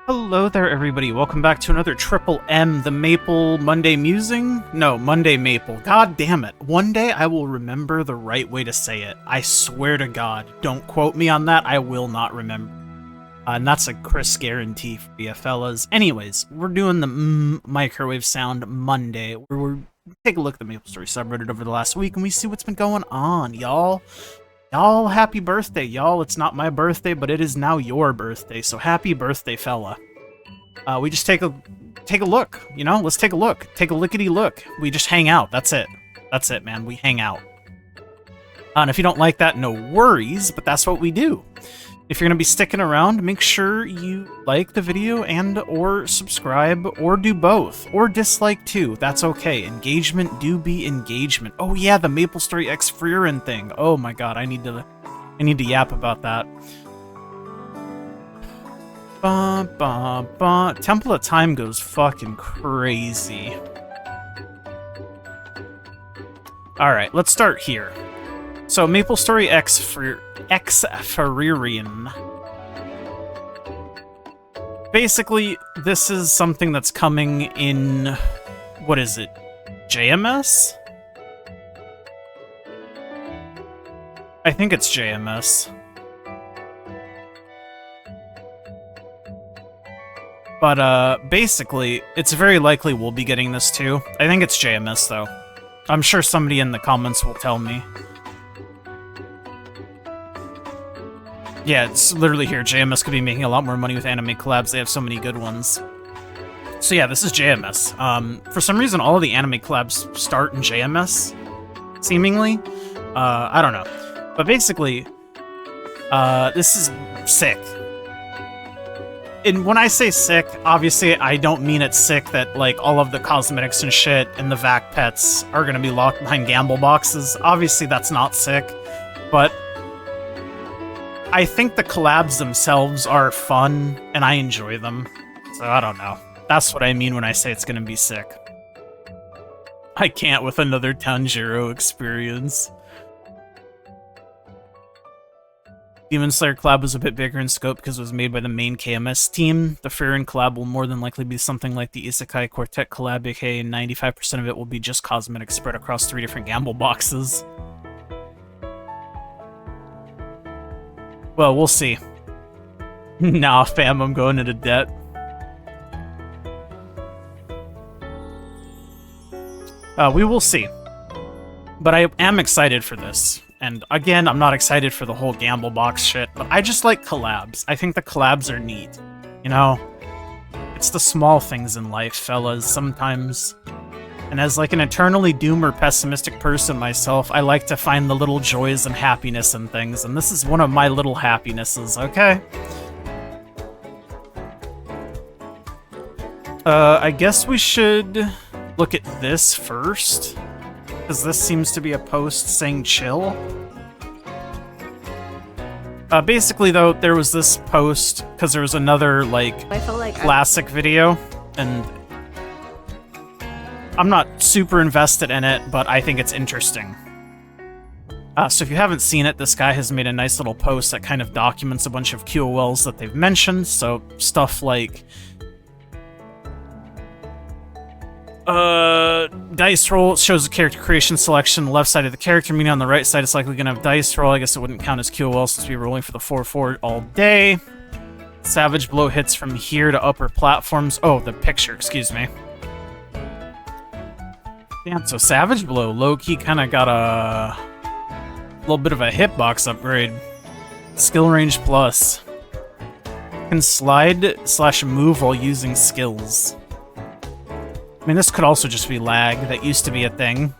Hello there, everybody. Welcome back to another Triple M, the Maple Monday Musing? No, Monday Maple. God damn it. One day I will remember the right way to say it. I swear to God. Don't quote me on that. I will not remember. And that's a Chris guarantee for you fellas. Anyways, we're doing the microwave sound Monday. We're take a look at the MapleStory subreddit over the last week and we see what's been going on, y'all. Y'all, happy birthday, y'all. It's not my birthday, but it is now your birthday, so happy birthday, fella. We just take a look, you know? Let's take a look. Take a lickety look. We just hang out. That's it. That's it, man. We hang out. And if you don't like that, no worries, but that's what we do. If you're going to be sticking around, make sure you like the video and or subscribe, or do both, or dislike too. That's okay. Engagement do be engagement. Oh yeah, the MapleStory Frieren thing. Oh my god, I need to yap about that. Temple of Time goes fucking crazy. Alright, let's start here. So, MapleStory Frieren. Basically, this is something that's coming in... what is it? JMS? I think it's JMS. But, basically, it's very likely we'll be getting this too. I think it's JMS, though. I'm sure somebody in the comments will tell me. Yeah, it's literally here. JMS could be making a lot more money with anime collabs. They have so many good ones. So yeah, this is JMS. For some reason, all of the anime collabs start in JMS, seemingly. I don't know. But basically, this is sick. And when I say sick, obviously I don't mean it's sick that, like, all of the cosmetics and shit and the vac pets are gonna be locked behind gamble boxes. Obviously that's not sick, but I think the collabs themselves are fun, and I enjoy them. So I don't know. That's what I mean when I say it's gonna be sick. I can't with another Tanjiro experience. Demon Slayer collab was a bit bigger in scope because it was made by the main KMS team. The Frieren collab will more than likely be something like the Isekai Quartet collab, aka 95% of it will be just cosmetics spread across 3 different gamble boxes. Well, we'll see. Nah, fam, I'm going into debt. We will see. But I am excited for this. And again, I'm not excited for the whole gamble box shit, but I just like collabs. I think the collabs are neat. You know? It's the small things in life, fellas, sometimes. And as like an eternally doom or pessimistic person myself, I like to find the little joys and happiness in things, and this is one of my little happinesses, okay? I guess we should look at this first, because this seems to be a post saying chill. Basically, though, there was this post, because there was another, like classic video, and I'm not super invested in it, but I think it's interesting. So if you haven't seen it, this guy has made a nice little post that kind of documents a bunch of QOLs that they've mentioned, so stuff like dice roll shows a character creation selection, the left side of the character, meaning on the right side it's likely gonna have dice roll. I guess it wouldn't count as QOL since we're rolling for the 4-4 all day. Savage blow hits from here to upper platforms. Oh, the picture, excuse me. Damn, so Savage Blow, low-key kinda got a little bit of a hitbox upgrade. Skill range plus. Can slide/move while using skills. I mean, this could also just be lag. That used to be a thing,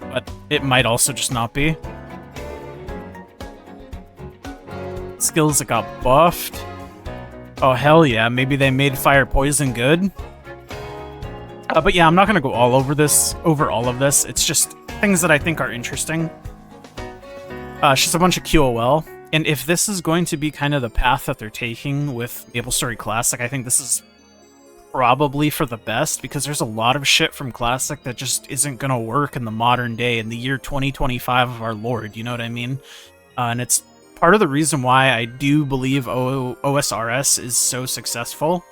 but it might also just not be. Skills that got buffed. Oh, hell yeah, maybe they made Fire Poison good? But yeah, I'm not gonna go all over all of this. It's just things that I think are interesting. It's just a bunch of QOL. And if this is going to be kind of the path that they're taking with MapleStory Classic, I think this is probably for the best, because there's a lot of shit from Classic that just isn't gonna work in the modern day, in the year 2025 of our Lord, you know what I mean? And it's part of the reason why I do believe OSRS is so successful,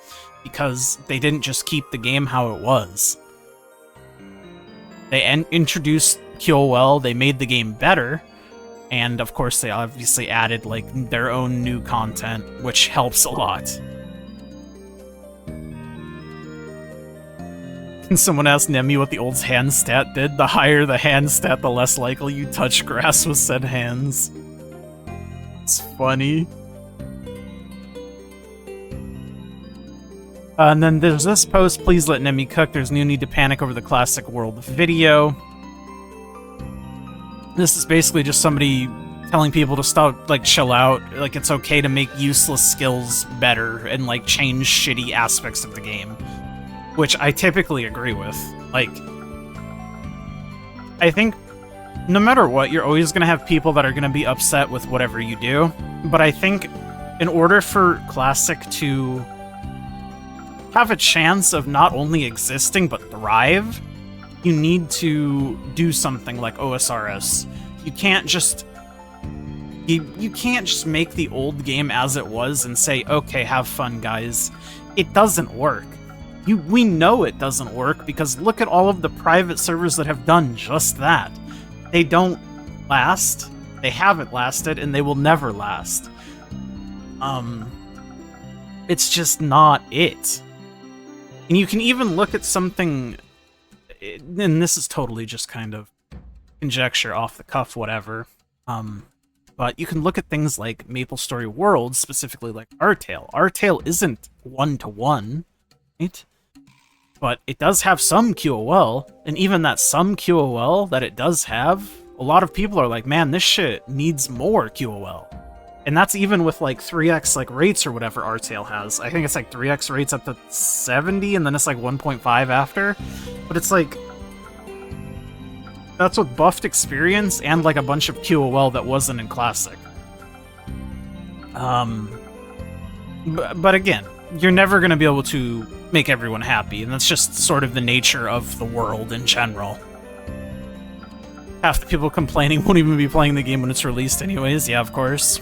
because they didn't just keep the game how it was. They introduced QOL, they made the game better, and of course they obviously added like their own new content, which helps a lot. And someone asked Nemi what the old hand stat did. The higher the hand stat, the less likely you touch grass with said hands. It's funny. And then there's this post, please let Nemi cook. There's no need to panic over the classic world video. This is basically just somebody telling people to stop, like, chill out. Like, it's okay to make useless skills better and, like, change shitty aspects of the game. Which I typically agree with. Like, I think no matter what, you're always going to have people that are going to be upset with whatever you do. But I think in order for Classic to have a chance of not only existing but thrive, you need to do something like OSRS. You can't just you can't just make the old game as it was and say, okay, have fun, guys. It doesn't work. We know it doesn't work because look at all of the private servers that have done just that. They don't last, they haven't lasted, and they will never last. It's just not it. And you can even look at something, and this is totally just kind of conjecture, off the cuff, whatever, but you can look at things like MapleStory Worlds, specifically like Artale. Artale isn't one-to-one, right? But it does have some QOL, and even that some QOL that it does have, a lot of people are like, man, this shit needs more QOL. And that's even with like 3x like rates or whatever Artale has. I think it's like 3x rates up to 70, and then it's like 1.5 after. But it's like, that's with buffed experience and like a bunch of QOL that wasn't in Classic. But again, you're never going to be able to make everyone happy, and that's just sort of the nature of the world in general. Half the people complaining won't even be playing the game when it's released anyways, yeah, of course.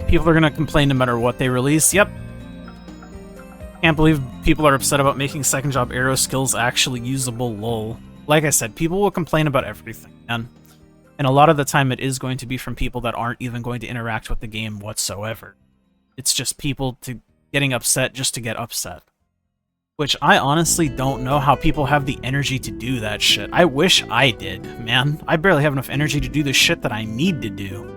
People are gonna complain no matter what they release, yep. Can't believe people are upset about making second job arrow skills actually usable, lol. Like I said, people will complain about everything, man. And a lot of the time it is going to be from people that aren't even going to interact with the game whatsoever. It's just people getting upset just to get upset. Which I honestly don't know how people have the energy to do that shit. I wish I did, man. I barely have enough energy to do the shit that I need to do.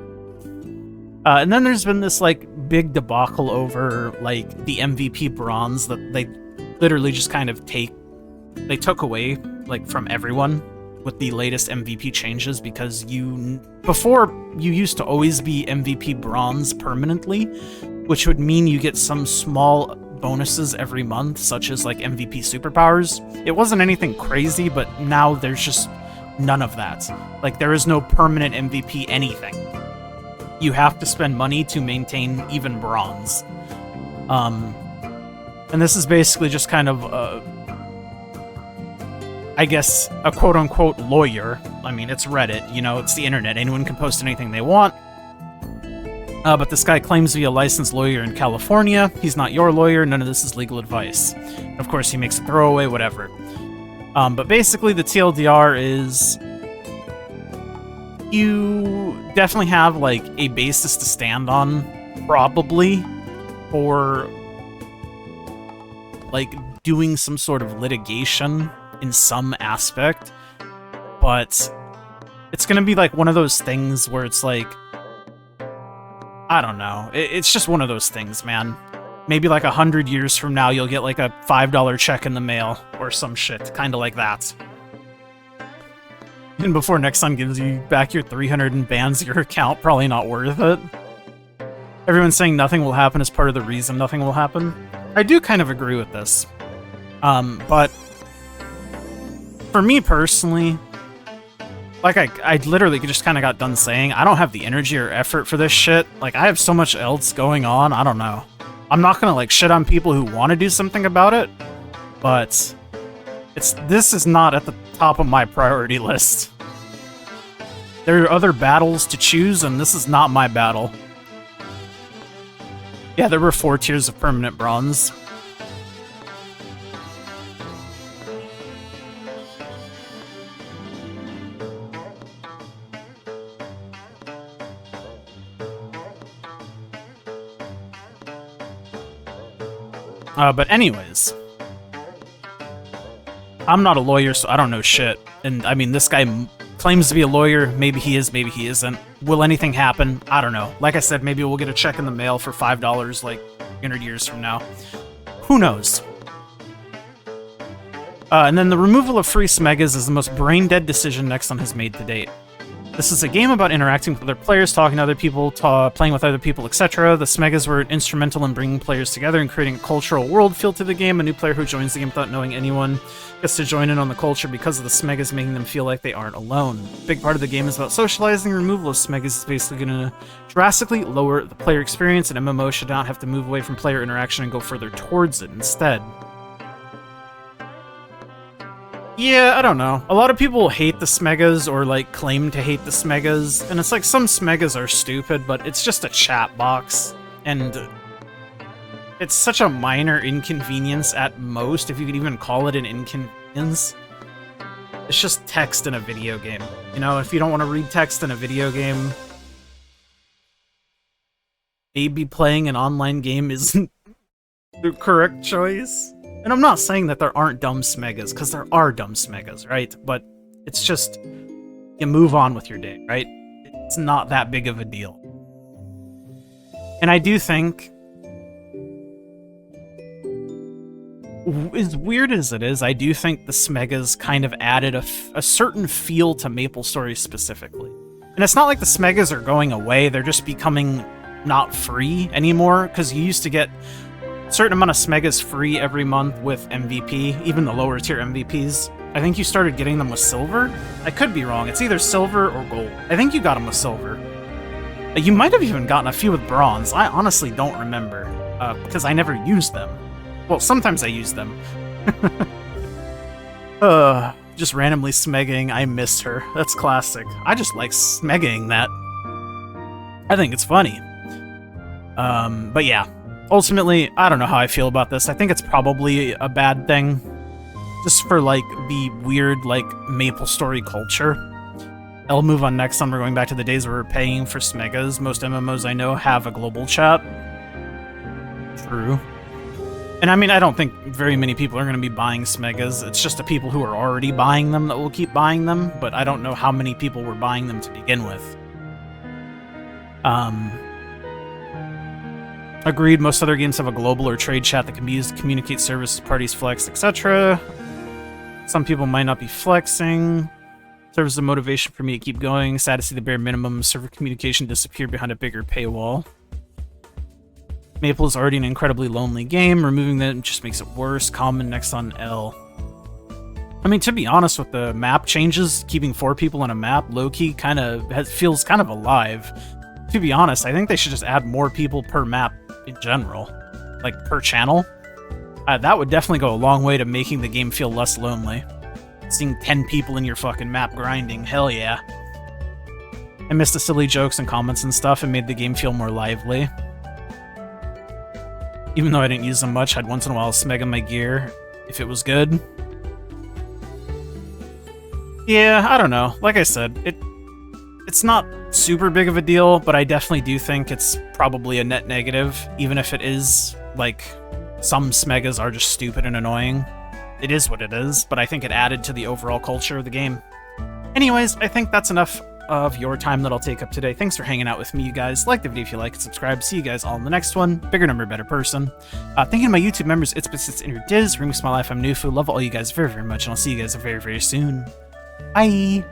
And then there's been this, like, big debacle over, like, the MVP bronze that they literally just kind of they took away, like, from everyone with the latest MVP changes, because before, you used to always be MVP bronze permanently, which would mean you get some small bonuses every month, such as like MVP superpowers. It wasn't anything crazy, but now there's just none of that. Like, there is no permanent MVP anything. You have to spend money to maintain even bronze. And this is basically just kind of, I guess, a quote-unquote lawyer. I mean, it's Reddit, you know, it's the internet. Anyone can post anything they want. But this guy claims to be a licensed lawyer in California. He's not your lawyer. None of this is legal advice. And of course, he makes a throwaway, whatever. But basically, the TLDR is you definitely have, like, a basis to stand on, probably, for, like, doing some sort of litigation in some aspect. But it's gonna be, like, one of those things where it's, like, I don't know. It's just one of those things, man. Maybe like 100 years from now, you'll get like a $5 check in the mail or some shit, kind of like that. And before Nexon gives you back your 300 and bans your account, probably not worth it. Everyone's saying nothing will happen as part of the reason nothing will happen. I do kind of agree with this. But for me personally, like I literally just kind of got done saying, I don't have the energy or effort for this shit. Like, I have so much else going on, I don't know. I'm not gonna, like, shit on people who want to do something about it, but this is not at the top of my priority list. There are other battles to choose, and this is not my battle. Yeah, there were 4 tiers of permanent bronze. But anyways, I'm not a lawyer, so I don't know shit. And I mean, this guy claims to be a lawyer. Maybe he is, maybe he isn't. Will anything happen? I don't know. Like I said, maybe we'll get a check in the mail for $5 like 100 years from now. Who knows? And then the removal of free smegas is the most brain-dead decision Nexon has made to date. This is a game about interacting with other players, talking to other people, playing with other people, etc. The smegas were instrumental in bringing players together and creating a cultural world feel to the game. A new player who joins the game without knowing anyone gets to join in on the culture because of the smegas, making them feel like they aren't alone. A big part of the game is about socializing. Removal of smegas is basically going to drastically lower the player experience, and MMO should not have to move away from player interaction and go further towards it instead. Yeah, I don't know. A lot of people hate the smegas or, like, claim to hate the smegas, and it's like some smegas are stupid, but it's just a chat box, and it's such a minor inconvenience at most, if you could even call it an inconvenience. It's just text in a video game. You know, if you don't want to read text in a video game, maybe playing an online game isn't the correct choice. And I'm not saying that there aren't dumb smegas, because there are dumb smegas, right? But it's just, you move on with your day, right? It's not that big of a deal. And I do think, as weird as it is, I do think the smegas kind of added a certain feel to MapleStory specifically. And it's not like the smegas are going away, they're just becoming not free anymore, because you used to get a certain amount of smegas free every month with MVP, even the lower tier MVPs. I think you started getting them with silver? I could be wrong, it's either silver or gold. I think you got them with silver. You might have even gotten a few with bronze, I honestly don't remember, because I never used them. Well, sometimes I use them. Just randomly smegging, I miss her. That's classic. I just like smegging that. I think it's funny. But yeah. Ultimately, I don't know how I feel about this. I think it's probably a bad thing. Just for, like, the weird, like, MapleStory culture. I'll move on next on. We're going back to the days where we're paying for smegas. Most MMOs I know have a global chat. True. And I mean, I don't think very many people are going to be buying smegas. It's just the people who are already buying them that will keep buying them, but I don't know how many people were buying them to begin with. Agreed, most other games have a global or trade chat that can be used to communicate services, parties, flex, etc. Some people might not be flexing. Serves as a motivation for me to keep going. Sad to see the bare minimum server communication disappear behind a bigger paywall. Maple is already an incredibly lonely game. Removing them just makes it worse. Common next on L. I mean, to be honest, with the map changes, keeping 4 people on a map, low-key kind of feels kind of alive. To be honest, I think they should just add more people per map in general. Like, per channel. That would definitely go a long way to making the game feel less lonely. Seeing 10 people in your fucking map grinding, hell yeah. I missed the silly jokes and comments and stuff and made the game feel more lively. Even though I didn't use them much, I'd once in a while smeg on my gear if it was good. Yeah, I don't know. Like I said, it's not super big of a deal, but I definitely do think it's probably a net negative, even if it is, like, some smegas are just stupid and annoying. It is what it is, but I think it added to the overall culture of the game. Anyways, I think that's enough of your time that I'll take up today. Thanks for hanging out with me, you guys. Like the video if you like and subscribe. See you guys all in the next one. Bigger number, better person. Thank you to my YouTube members, It's Bits in Your Diz, Remix My Life, I'm Nufu. Love all you guys very, very much, and I'll see you guys very, very soon. Bye!